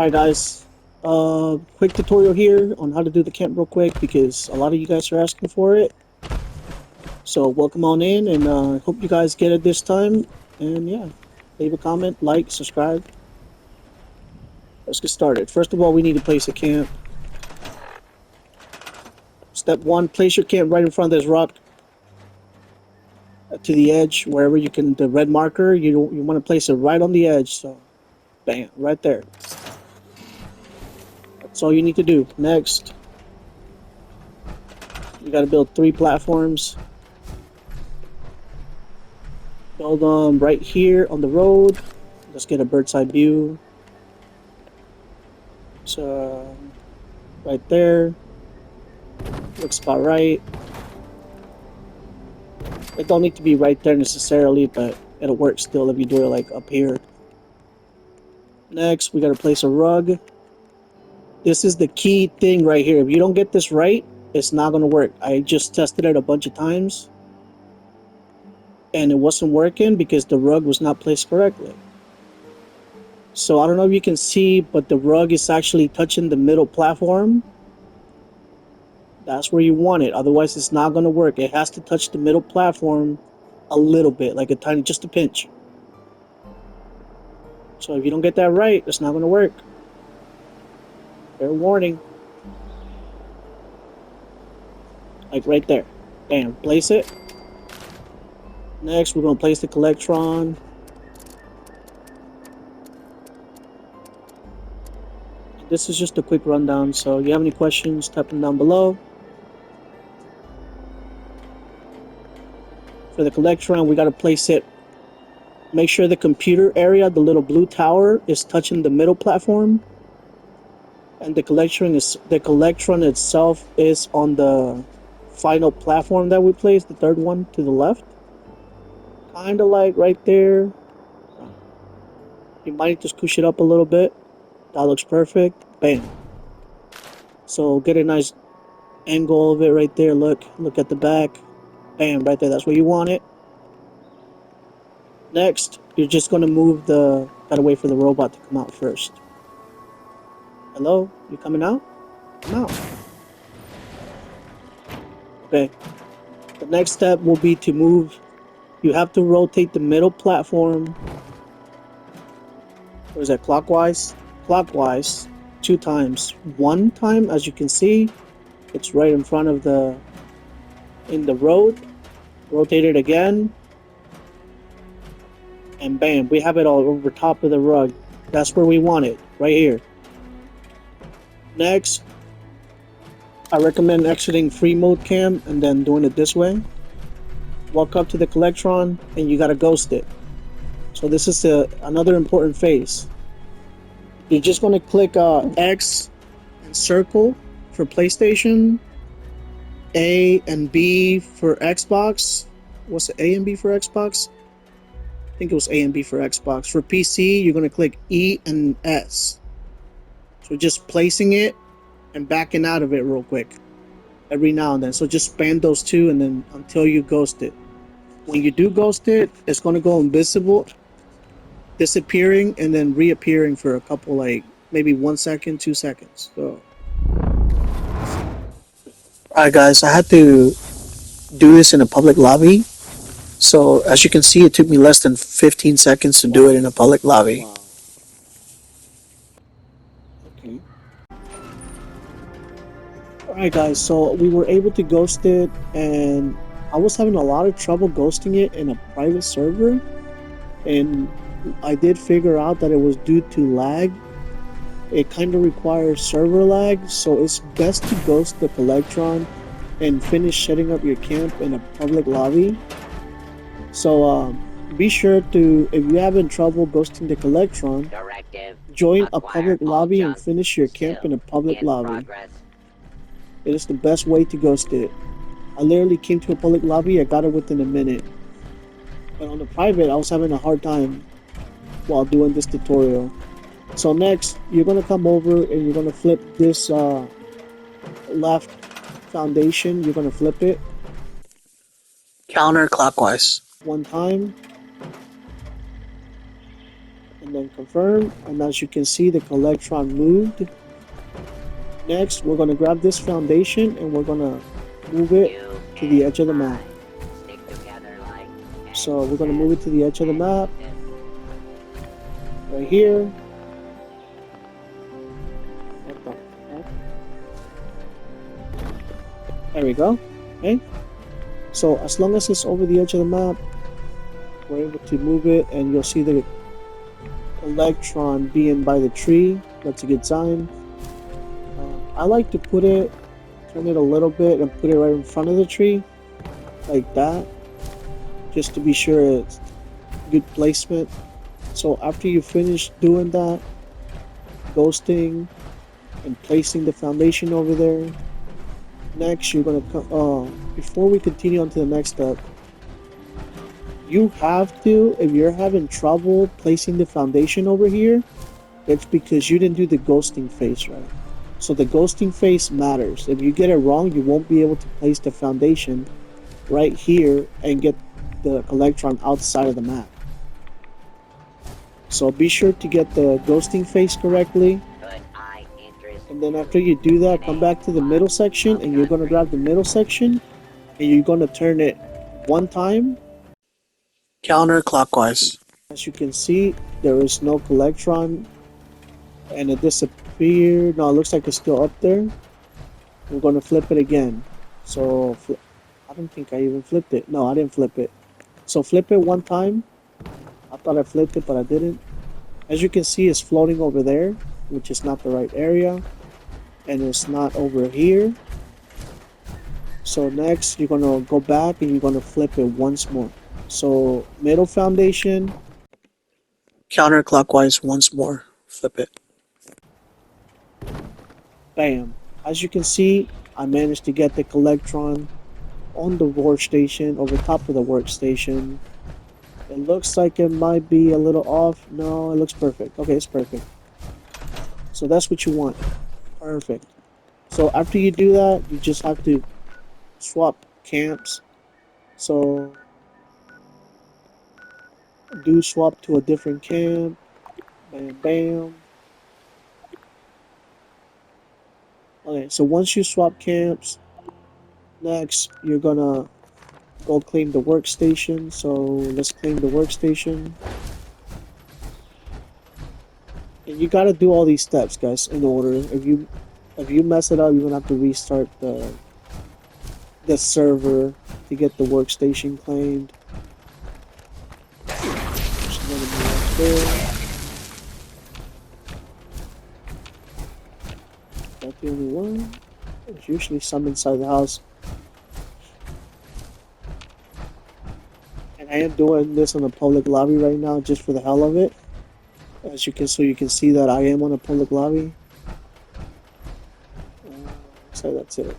Alright guys, quick tutorial here on how to do the camp real quick because a lot of you guys are asking for it. So welcome on in, and I hope you guys get it this time. And yeah, leave a comment, like, subscribe. Let's get started. First of all, we need to place a camp. Step 1, place your camp right in front of this rock to the edge, wherever you can, the red marker, you want to place it right on the edge. So, bam, right there. That's all you need to do. Next, you got to build 3 platforms. Build them right here on the road. Let's get a bird's eye view. So, right there. Looks about right. It don't need to be right there necessarily, but it'll work still if you do it like up here. Next, we gotta place a rug. This is the key thing right here. If you don't get this right, it's not gonna work. I just tested it a bunch of times, and it wasn't working because the rug was not placed correctly. So I don't know if you can see, but the rug is actually touching the middle platform. That's where you want it. Otherwise, it's not going to work. It has to touch the middle platform a little bit, like a tiny, just a pinch. So if you don't get that right, it's not going to work. Fair warning. Like right there. Bam, place it. Next, we're going to place the collectron. This is just a quick rundown, so if you have any questions, type them down below. For the collectron, we got to place it. Make sure the computer area, the little blue tower, is touching the middle platform, and the collectron itself is on the final platform that we placed, the third one to the left, kind of like right there. You might just push it up a little bit. That looks perfect. Bam. So get a nice angle of it right there. Look at the back. Bam, right there. That's where you want it. Next, you're just going to move the... Gotta wait for the robot to come out first. Hello? You coming out? Come out. Okay. The next step will be to move... You have to rotate the middle platform. What is that? Clockwise? Clockwise. 2 times. 1 time, as you can see, it's right in front of the... in the road. Rotate it again. And bam, we have it all over top of the rug. That's where we want it, right here. Next, I recommend exiting free mode cam and then doing it this way. Walk up to the collectron and you gotta ghost it. So this is another important phase. You're just gonna click X and circle for PlayStation, A and B for Xbox. What's the A and B for Xbox? I think it was A and B for Xbox. For PC, you're going to click E and S. So just placing it and backing out of it real quick every now and then. So just spam those 2 and then until you ghost it. When you do ghost it, it's going to go invisible, disappearing, and then reappearing for a couple, like maybe 1 second, 2 seconds. So, alright guys, I had to do this in a public lobby. So, as you can see, it took me less than 15 seconds to do it in a public lobby. Wow. Okay. Alright guys, so we were able to ghost it, and I was having a lot of trouble ghosting it in a private server, and I did figure out that it was due to lag. It kind of requires server lag, so it's best to ghost the collectron and finish setting up your camp in a public lobby. So be sure to, if you're having trouble ghosting the collectron, join a public lobby and finish your camp in a public lobby. It is the best way to ghost it. I literally came to a public lobby, I got it within a minute. But on the private, I was having a hard time while doing this tutorial. So next, you're going to come over and you're going to flip this left foundation. You're going to flip it counterclockwise 1 time. and then confirm. And as you can see, the collectron moved. Next, we're going to grab this foundation and we're going to move it to the edge of the map. So we're going to move it to the edge of the map, right here. What the heck? There we go. Okay. So as long as it's over the edge of the map, we're able to move it, and you'll see the electron being by the tree. That's a good sign. I like to turn it a little bit and put it right in front of the tree, like that, just to be sure it's good placement. So after you finish doing that, ghosting and placing the foundation over there, next you're gonna before we continue on to the next step, you have to, if you're having trouble placing the foundation over here, it's because you didn't do the ghosting phase right. So the ghosting phase matters. If you get it wrong, you won't be able to place the foundation right here and get the collectron outside of the map. So be sure to get the ghosting phase correctly. And then after you do that, come back to the middle section, and you're going to grab the middle section and you're going to turn it one time counterclockwise. As you can see, there is no collectron and it disappeared. No, it looks like it's still up there. We're going to flip it again. So I don't think I even flipped it. No, I didn't flip it. So flip it one time. I thought I flipped it, but I didn't. As you can see, it's floating over there, which is not the right area, and it's not over here. So next, you're gonna go back and you're gonna flip it once more. So middle foundation, counterclockwise once more. Flip it. Bam. As you can see, I managed to get the collectron on the workstation, over top of the workstation. It looks like it might be a little off. No, it looks perfect. Okay, it's perfect. So that's what you want. Perfect. So after you do that, you just have to swap camps. So do swap to a different camp. Bam, bam. Okay, so once you swap camps, next you're gonna go claim the workstation. So let's claim the workstation. And you gotta do all these steps, guys, in order. If you mess it up, you're gonna have to restart the server to get the workstation claimed. Just gonna be right there. That's the only one. There's usually some inside the house. And I am doing this on a public lobby right now, just for the hell of it. As you can, so you can see that I am on a public lobby. So that's it.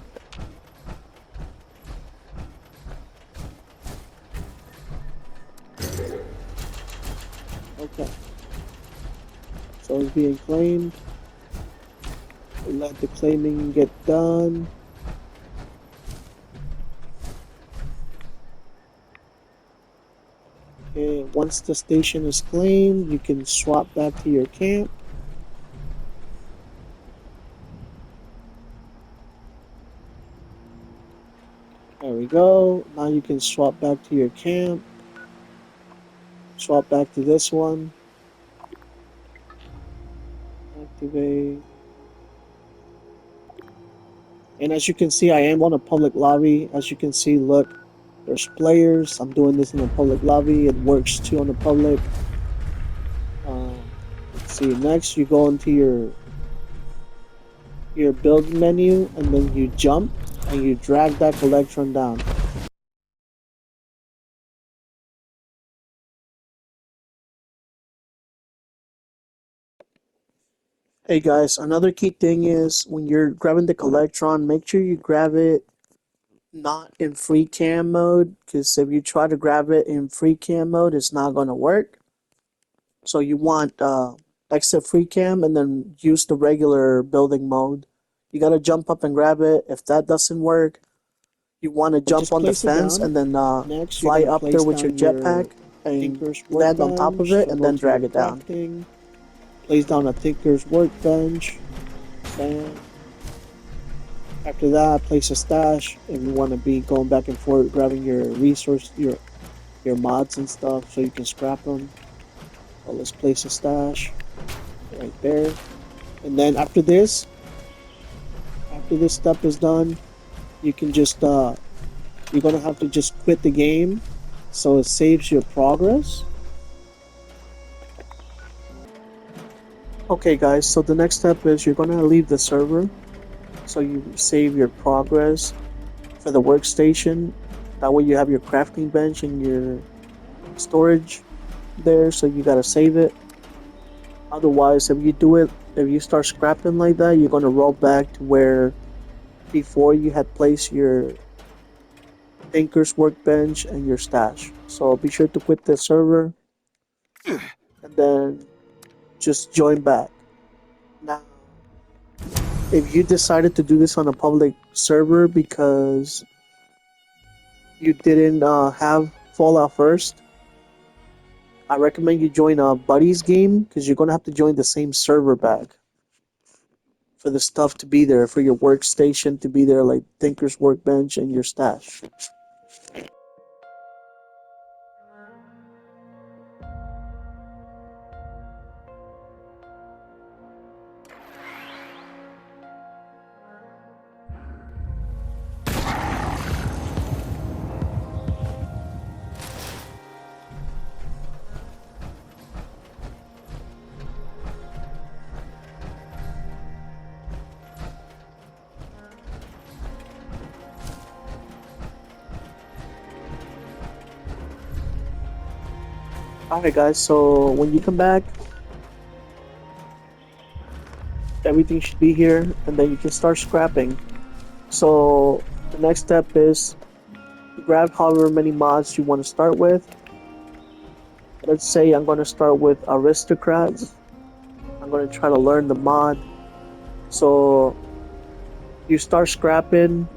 Okay. So it's being claimed. Let the claiming get done. Okay, once the station is claimed, you can swap back to your camp. There we go. Now you can swap back to your camp. Swap back to this one. Activate. And as you can see, I am on a public lobby. As you can see, look, there's players. I'm doing this in a public lobby. It works too on the public. Let's see. Next, you go into your build menu, and then you jump and you drag that collectron down. Hey guys, another key thing is when you're grabbing the collectron, make sure you grab it not in free cam mode, because if you try to grab it in free cam mode, it's not going to work. So you want exit free cam and then use the regular building mode. You got to jump up and grab it. If that doesn't work, you want to jump on the fence and then fly up there with your jetpack and Tinker's land on top of workbench. it So and go then to your drag it down. crafting, place down a Tinker's workbench, bam. After that, place a stash if you want to be going back and forth, grabbing your resource, your mods and stuff, so you can scrap them. So let's place a stash right there, and then after this step is done, you can just you're gonna have to just quit the game, so it saves your progress. Okay, guys. So the next step is you're gonna leave the server, so you save your progress for the workstation. That way you have your crafting bench and your storage there, so you gotta save it. Otherwise, if you start scrapping like that, you're gonna roll back to where before you had placed your Tinker's workbench and your stash. So be sure to quit the server and then just join back. Now, if you decided to do this on a public server because you didn't have Fallout first, I recommend you join a buddies game because you're gonna have to join the same server back for the stuff to be there, for your workstation to be there, like Tinker's workbench and your stash. Alright, guys, so when you come back, everything should be here, and then you can start scrapping. So the next step is grab however many mods you want to start with. Let's say I'm going to start with aristocrats. I'm going to try to learn the mod. So you start scrapping,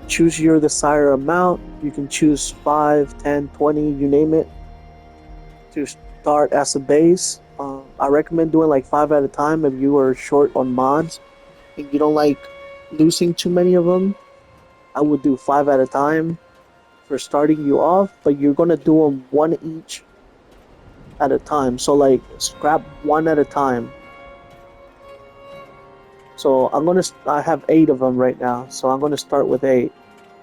choose your desired amount. You can choose 5, 10, 20, you name it, to start as a base. I recommend doing like 5 at a time if you are short on mods and you don't like losing too many of them. I would do 5 at a time for starting you off, but you're gonna do them one each at a time. So like scrap one at a time. So I have 8 of them right now. So I'm gonna start with 8.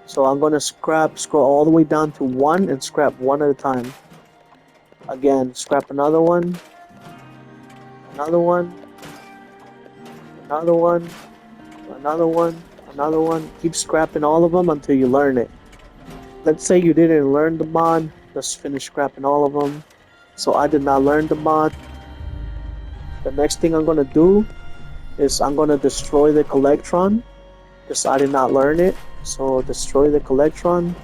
So I'm gonna scroll all the way down to 1 and scrap one at a time. Again, scrap another one, another one, another one, another one, another one. Keep scrapping all of them until you learn it. Let's say you didn't learn the mod, just finish scrapping all of them. So I did not learn the mod. The next thing I'm gonna do is I'm gonna destroy the collectron because I did not learn it. So destroy the collectron,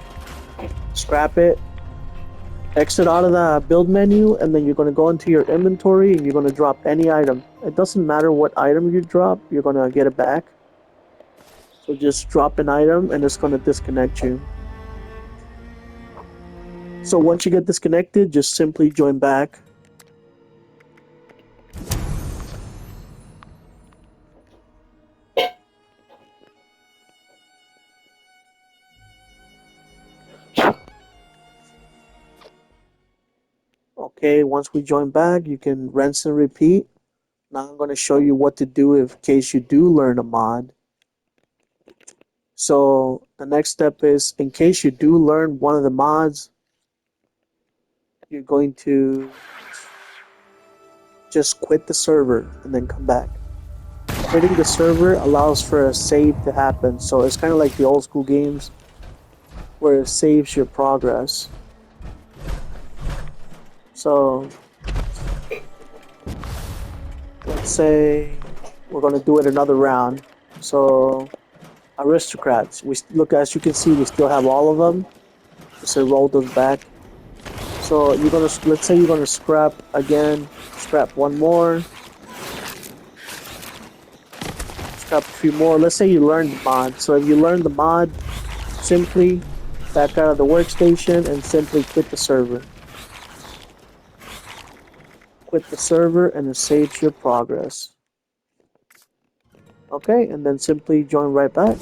scrap it, exit out of the build menu, and then you're gonna go into your inventory and you're gonna drop any item. It doesn't matter what item you drop, you're gonna get it back. So just drop an item and it's gonna disconnect you. So once you get disconnected, just simply join back. Okay, once we join back, you can rinse and repeat. Now I'm going to show you what to do in case you do learn a mod. So the next step is, in case you do learn one of the mods, you're going to just quit the server and then come back. Quitting the server allows for a save to happen, so it's kind of like the old school games where it saves your progress. So let's say we're going to do it another round. So aristocrats, we look, as you can see, we still have all of them. So roll those back. So you're gonna, let's say you're gonna scrap again, scrap one more, scrap 3 more. Let's say you learned the mod. So if you learned the mod, simply back out of the workstation and simply quit the server. quit the server, and it saves your progress. Okay, and then simply join right back.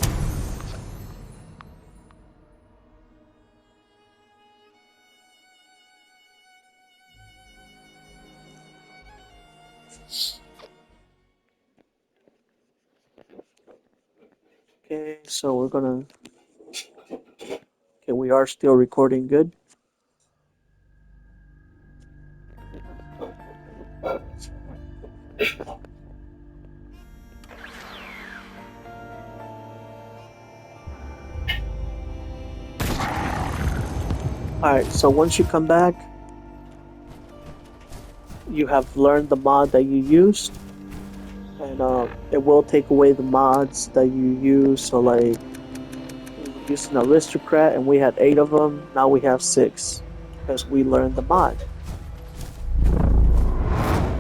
Okay, so we're gonna. Okay, we are still recording good. Alright, so once you come back, you have learned the mod that you used, and it will take away the mods that you use. So, like, we were using Aristocrat and we had 8 of them, now we have 6 because we learned the mod.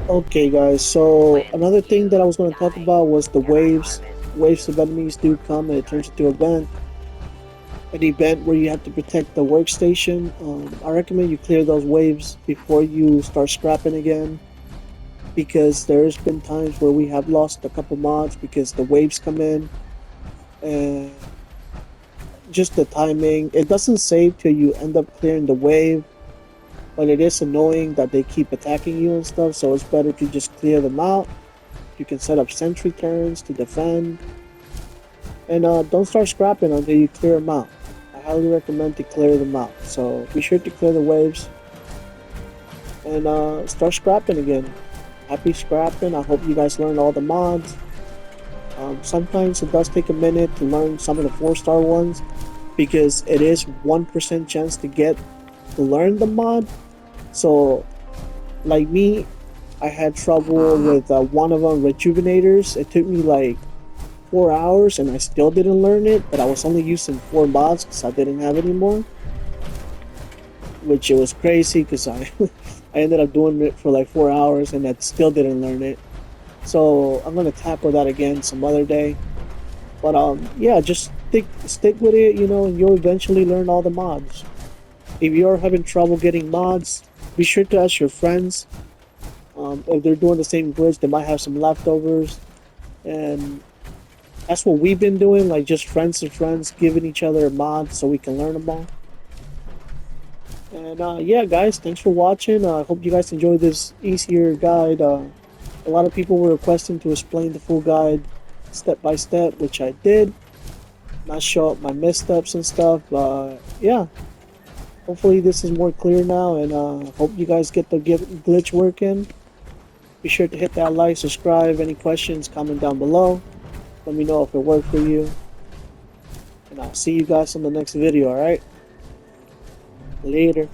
Okay, guys, so another thing that I was going to talk about was the waves. Waves of enemies do come and it turns into an event where you have to protect the workstation. I recommend you clear those waves before you start scrapping again, because there's been times where we have lost a couple mods because the waves come in and just the timing. It doesn't save till you end up clearing the wave, but it is annoying that they keep attacking you and stuff, so it's better to just clear them out. You can set up sentry turns to defend, and don't start scrapping until you clear them out. I highly recommend to clear them out, so be sure to clear the waves and start scrapping again. Happy scrapping. I hope you guys learned all the mods. Sometimes it does take a minute to learn some of the 4-star ones, because it is 1% chance to learn the mod. So, like me, I had trouble with one of them, Rejuvenators. It took me like 4 hours and I still didn't learn it, but I was only using 4 mods because I didn't have any more. Which it was crazy because I ended up doing it for like 4 hours and I still didn't learn it. So I'm gonna tackle that again some other day. But yeah, just stick with it, and you'll eventually learn all the mods. If you're having trouble getting mods, be sure to ask your friends. If they're doing the same glitch, they might have some leftovers, and that's what we've been doing. Like, just friends to friends, giving each other mods so we can learn them all. And yeah, guys, thanks for watching. I hope you guys enjoyed this easier guide. A lot of people were requesting to explain the full guide step by step, which I did. Not show up my missteps and stuff. Yeah, hopefully this is more clear now, and hope you guys get the glitch working. Be sure to hit that like, subscribe. Any questions, comment down below. Let me know if it worked for you. And I'll see you guys on the next video, alright? Later.